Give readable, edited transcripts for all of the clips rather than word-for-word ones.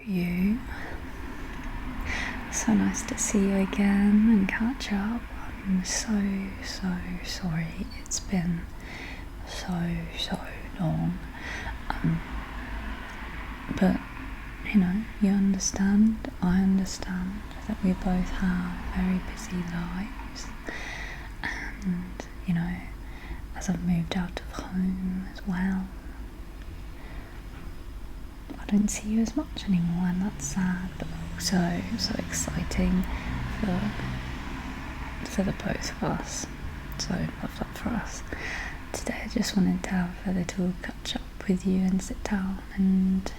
you. So nice to see you again and catch up. I'm so sorry. It's been so long. But you understand, I understand that we both have very busy lives, and as I've moved out of home as well, I don't see you as much anymore, and that's sad, but also so exciting for the both of us. So love that for us. Today I just wanted to have a little catch up with you and sit down, and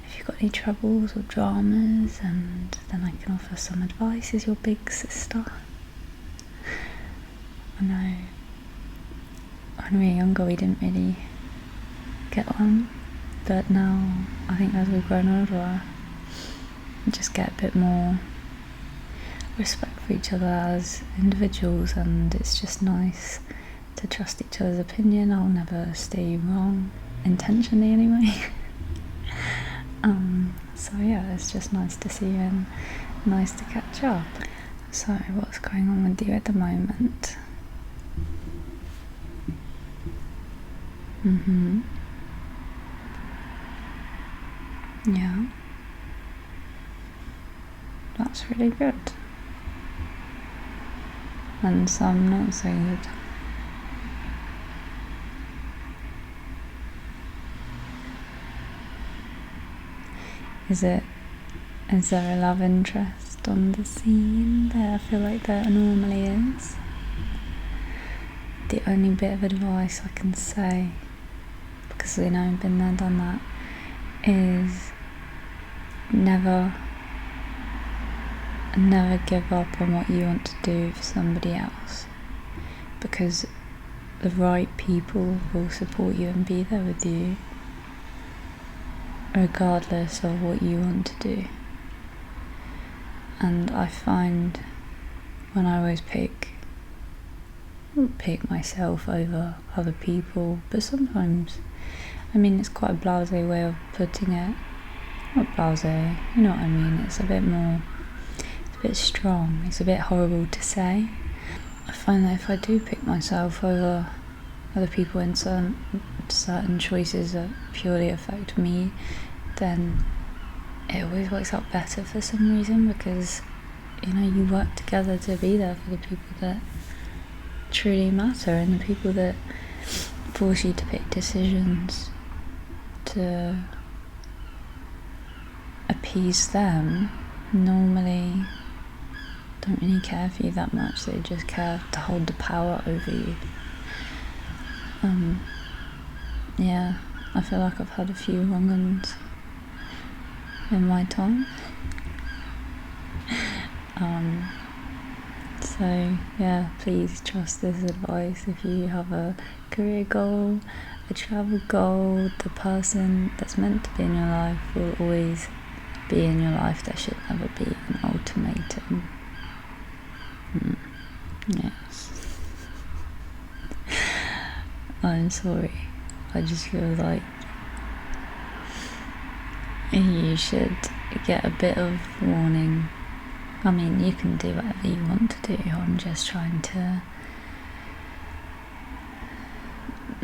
if you've got any troubles or dramas, and then I can offer some advice as your big sister. I know when we were younger we didn't really get on, but now I think as we've grown older we just get a bit more respect for each other as individuals, and it's just nice to trust each other's opinion. I'll never steer you wrong, intentionally anyway. So yeah, it's just nice to see you and nice to catch up. So what's going on with you at the moment? Yeah, that's really good. And some not so good. Is there a love interest on the scene there? I feel like there normally is. The only bit of advice I can say, because I've been there, done that, is never give up on what you want to do for somebody else, because the right people will support you and be there with you regardless of what you want to do. And I find when I always pick myself over other people, but sometimes, it's quite a blasé way of putting it. Not blasé, you know what I mean? It's a bit strong, it's a bit horrible to say. I find that if I do pick myself over other people in certain choices that purely affect me, then it always works out better for some reason, because you work together to be there for the people that truly matter, and the people that force you to pick decisions to appease them normally don't really care for you that much. They just care to hold the power over you. Yeah, I feel like I've had a few wrong ones in my time. So yeah, please trust this advice. If you have a career goal, a travel goal, the person that's meant to be in your life will always be in your life. There should never be an ultimatum. Yes. I'm sorry. I just feel like you should get a bit of warning. You can do whatever you want to do. I'm just trying to,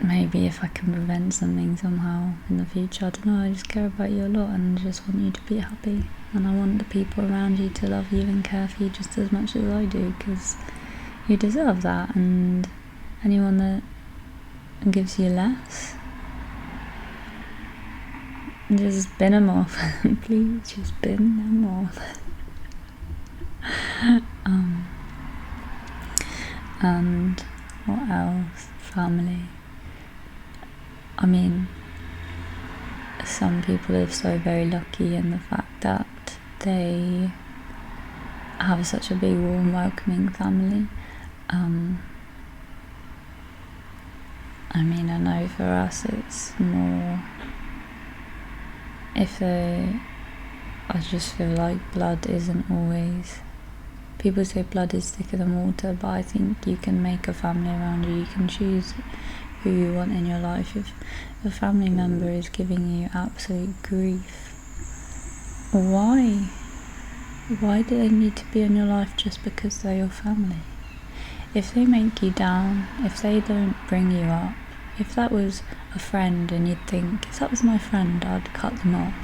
maybe if I can prevent something somehow in the future, I don't know. I just care about you a lot and just want you to be happy, and I want the people around you to love you and care for you just as much as I do, because you deserve that. And anyone that gives you less, just bin them off. Please just bin them off. And what else? Family. Some people are so very lucky in the fact that they have such a big, warm, welcoming family. I know for us it's more, I just feel like blood isn't always, people say blood is thicker than water, but I think you can make a family around you. You can choose who you want in your life. If a family member is giving you absolute grief, why? Why do they need to be in your life just because they're your family? If they make you down, if they don't bring you up, if that was a friend and you'd think, if that was my friend, I'd cut them off.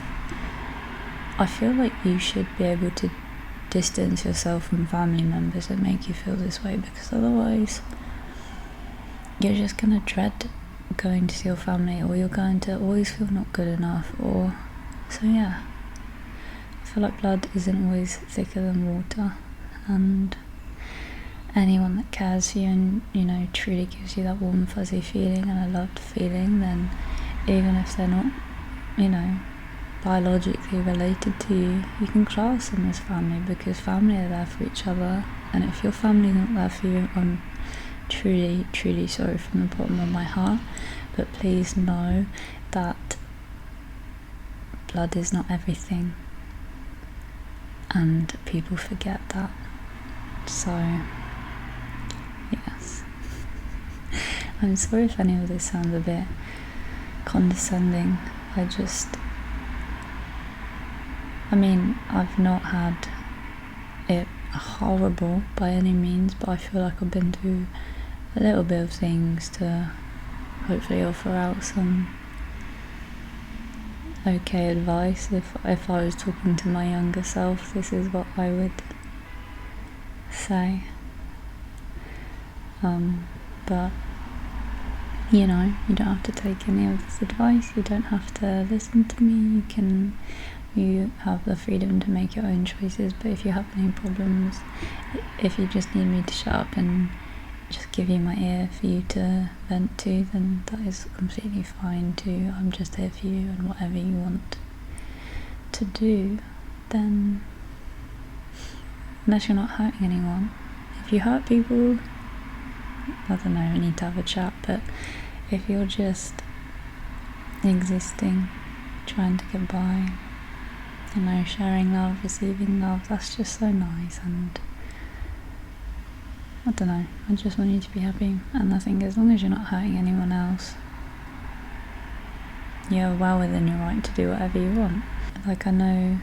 I feel like you should be able to distance yourself from family members that make you feel this way, because otherwise you're just going to dread going to see your family, or you're going to always feel not good enough, or so yeah. I feel like blood isn't always thicker than water, and anyone that cares for you and, you know, truly gives you that warm fuzzy feeling and a loved feeling, then even if they're not, you know, biologically related to you, you can class them as family, because family are there for each other. And if your family not there for you, I'm truly, truly sorry from the bottom of my heart, but please know that blood is not everything, and people forget that. So yes, I'm sorry if any of this sounds a bit condescending. I mean, I've not had it horrible by any means, but I feel like I've been through a little bit of things to hopefully offer out some okay advice. If I was talking to my younger self, this is what I would say. But you know, you don't have to take any of this advice, you don't have to listen to me, you have the freedom to make your own choices. But if you have any problems, if you just need me to shut up and just give you my ear for you to vent to, then that is completely fine too. I'm just here for you, and whatever you want to do, then, unless you're not hurting anyone. If you hurt people, I don't know, we need to have a chat. But if you're just existing, trying to get by, you know, sharing love, receiving love, that's just so nice. And I don't know, I just want you to be happy. And I think as long as you're not hurting anyone else, you're well within your right to do whatever you want. Like, I know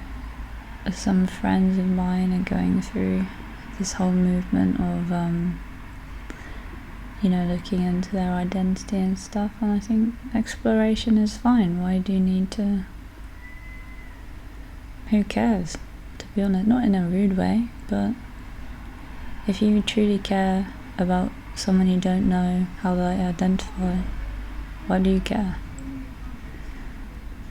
some friends of mine are going through this whole movement of you know, looking into their identity and stuff, and I think exploration is fine. Why do you need to? Who cares, to be honest? Not in a rude way, but if you truly care about someone you don't know, how they identify, why do you care?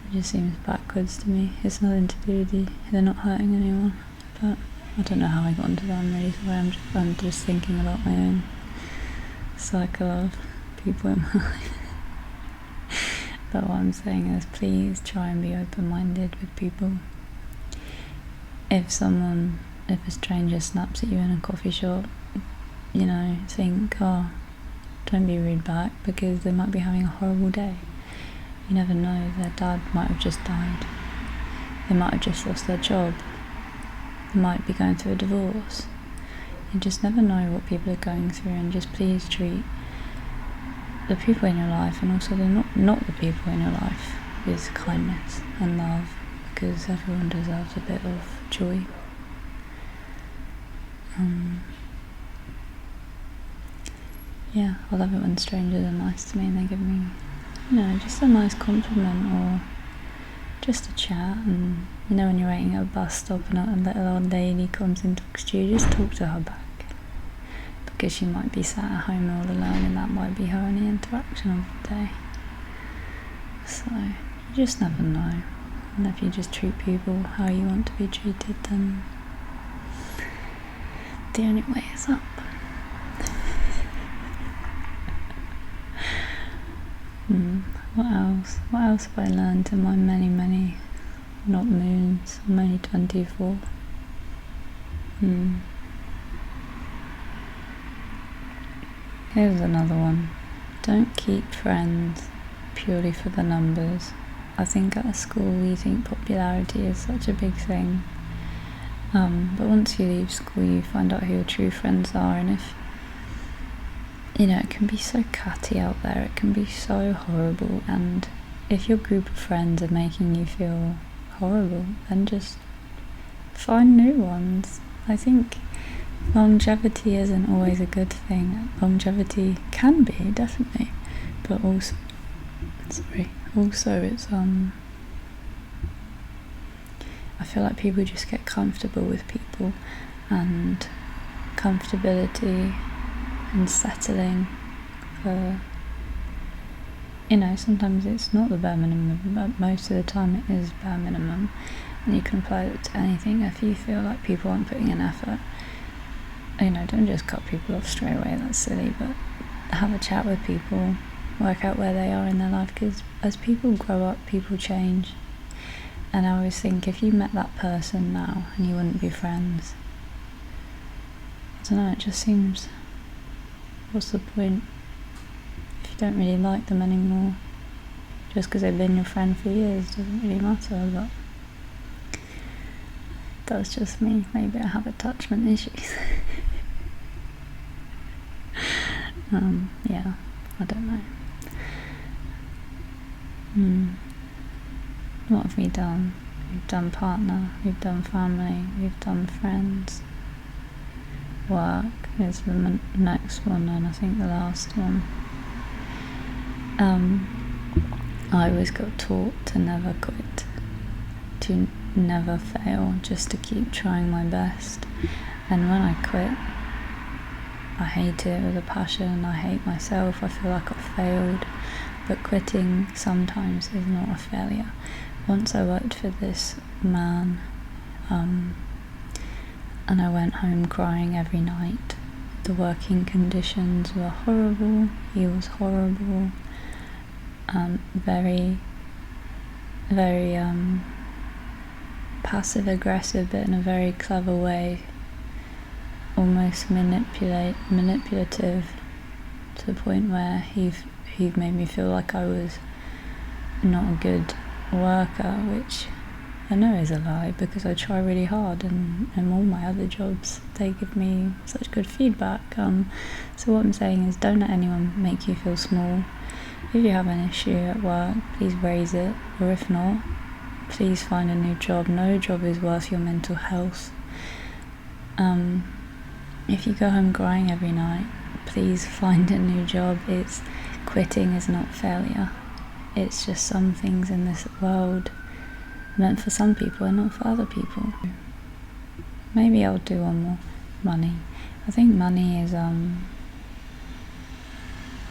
It just seems backwards to me. It's nothing to do with you. They're not hurting anyone. But I don't know how I got into that. I'm really sorry. I'm just thinking about my own cycle of people in my life. But what I'm saying is, please try and be open-minded with people. If a stranger snaps at you in a coffee shop, you know, think, oh, don't be rude back, because they might be having a horrible day. You never know, their dad might have just died. They might have just lost their job. They might be going through a divorce. You just never know what people are going through, and just please treat the people in your life, and also the not the people in your life, with kindness and love, because everyone deserves a bit of joy. Yeah, I love it when strangers are nice to me and they give me, you know, just a nice compliment, or just a chat. And you know, when you're waiting at a bus stop and a little old lady comes and talks to you, just talk to her back, because she might be sat at home all alone, and that might be her only interaction of the day. So you just never know. And if you just treat people how you want to be treated, then the only way is up. What else? What else have I learned in my many not moons? I'm only 24. Here's another one. Don't keep friends purely for the numbers. I think at a school we think popularity is such a big thing. But once you leave school, you find out who your true friends are, and if, you know, it can be so catty out there, it can be so horrible, and if your group of friends are making you feel horrible, then just find new ones. I think longevity isn't always a good thing. Longevity can be, definitely, but also it's I feel like people just get comfortable with people, and comfortability and settling for, sometimes it's not the bare minimum, but most of the time it is bare minimum, and you can apply it to anything. If you feel like people aren't putting in effort, don't just cut people off straight away, that's silly, but have a chat with people, work out where they are in their life, because as people grow up, people change. And I always think, if you met that person now and you wouldn't be friends, I don't know, it just seems, what's the point if you don't really like them anymore? Just because they've been your friend for years doesn't really matter. But that's just me. Maybe I have attachment issues. Yeah, I don't know. What have we done? We've done partner, we've done family, we've done friends. Work is the next one, and I think the last one. I always got taught to never quit, to never fail, just to keep trying my best. And when I quit, I hate it with a passion. I hate myself. I feel like I've failed. But quitting sometimes is not a failure. Once I worked for this man, and I went home crying every night. The working conditions were horrible. He was horrible. Very, very passive aggressive, but in a very clever way. Almost manipulative, to the point where he made me feel like I was not a good worker, which I know is a lie, because I try really hard, and all my other jobs, they give me such good feedback. So what I'm saying is, don't let anyone make you feel small. If you have an issue at work, please raise it, or if not, please find a new job. No job is worth your mental health. If you go home crying every night, please find a new job. Quitting is not failure. It's just some things in this world meant for some people and not for other people. Maybe I'll do one more. Money. I think money is,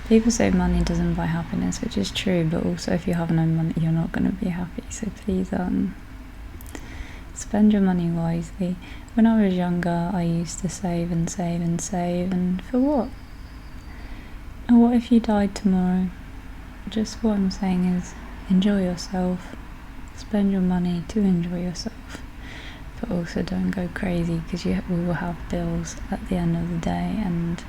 people say money doesn't buy happiness, which is true, but also if you have no money, you're not going to be happy. So please, spend your money wisely. When I was younger, I used to save and save and save, and for what? And what if you died tomorrow? Just what I'm saying is, enjoy yourself. Spend your money to enjoy yourself, but also don't go crazy, because we will have bills at the end of the day. And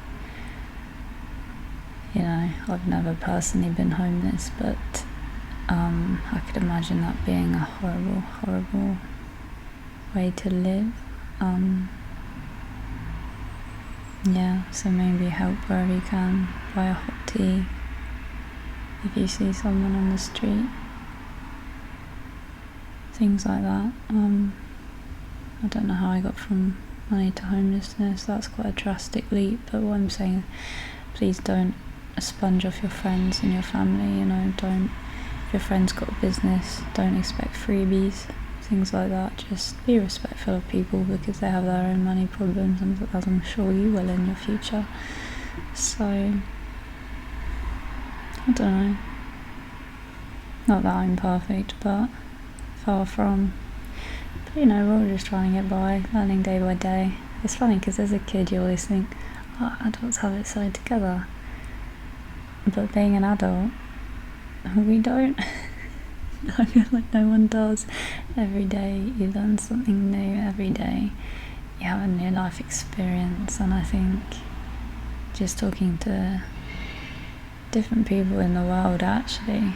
I've never personally been homeless, but I could imagine that being a horrible, horrible way to live. So maybe help wherever you can. Buy a hot tea if you see someone on the street. Things like that. I don't know how I got from money to homelessness. That's quite a drastic leap. But what I'm saying, please don't sponge off your friends and your family. Don't. If your friend's got a business, don't expect freebies. Things like that. Just be respectful of people, because they have their own money problems, and as I'm sure you will in your future. So I don't know. Not that I'm perfect, but far from. But we're all just trying to get by, learning day by day. It's funny, because as a kid you always think, adults have it so together. But being an adult, we don't. I feel like no one does. Every day you learn something new. Every day you have a new life experience. And I think just talking to different people in the world, actually,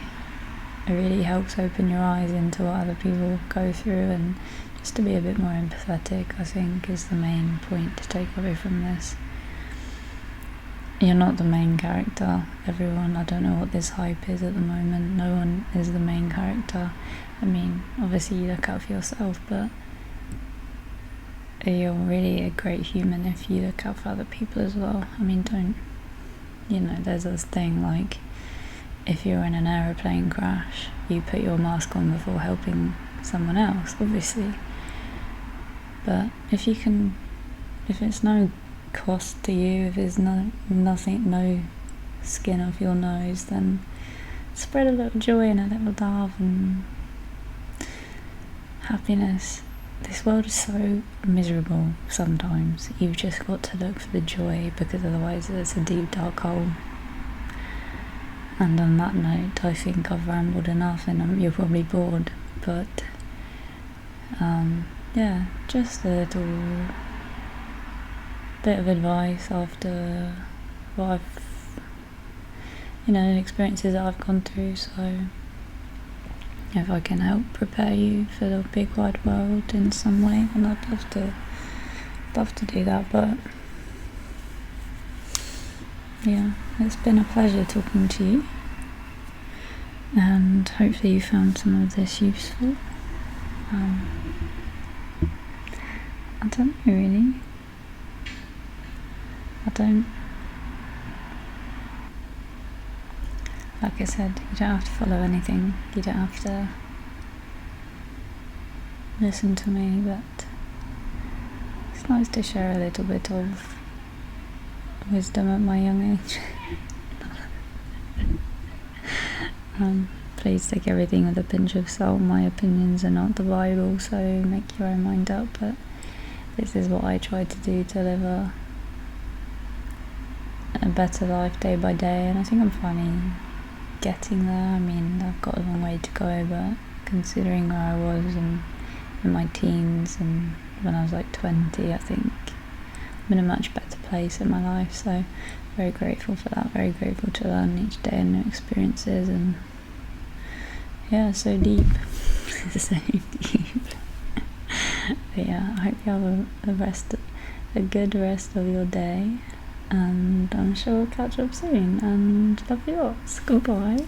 it really helps open your eyes into what other people go through, and just to be a bit more empathetic, I think, is the main point to take away from this. You're not the main character, everyone. I don't know what this hype is at the moment. No one is the main character. I mean, obviously you look out for yourself, but you're really a great human if you look out for other people as well. I mean, there's this thing like, if you're in an aeroplane crash, you put your mask on before helping someone else, obviously. But if it's no cost to you, if there's no skin off your nose, then spread a little joy and a little love and happiness. This world is so miserable sometimes. You've just got to look for the joy, because otherwise it's a deep dark hole. And on that note, I think I've rambled enough, and you're probably bored, but yeah, just a little bit of advice after what experiences that I've gone through. So if I can help prepare you for the big wide world in some way, then I'd love to do that. But yeah, it's been a pleasure talking to you, and hopefully you found some of this useful. I don't know really. Like I said, you don't have to follow anything. You don't have to listen to me, but it's nice to share a little bit of wisdom at my young age. Please take everything with a pinch of salt. My opinions are not the Bible, so make your own mind up, but this is what I try to do to live a better life day by day, and I think I'm finally getting there. I mean, I've got a long way to go, but considering where I was in my teens and when I was like 20, I think I'm in a much better place in my life, so very grateful for that, very grateful to learn each day and new experiences, and yeah, so deep. So deep. But yeah, I hope you have a good rest of your day, and I'm sure we'll catch up soon, and love you lots. Goodbye.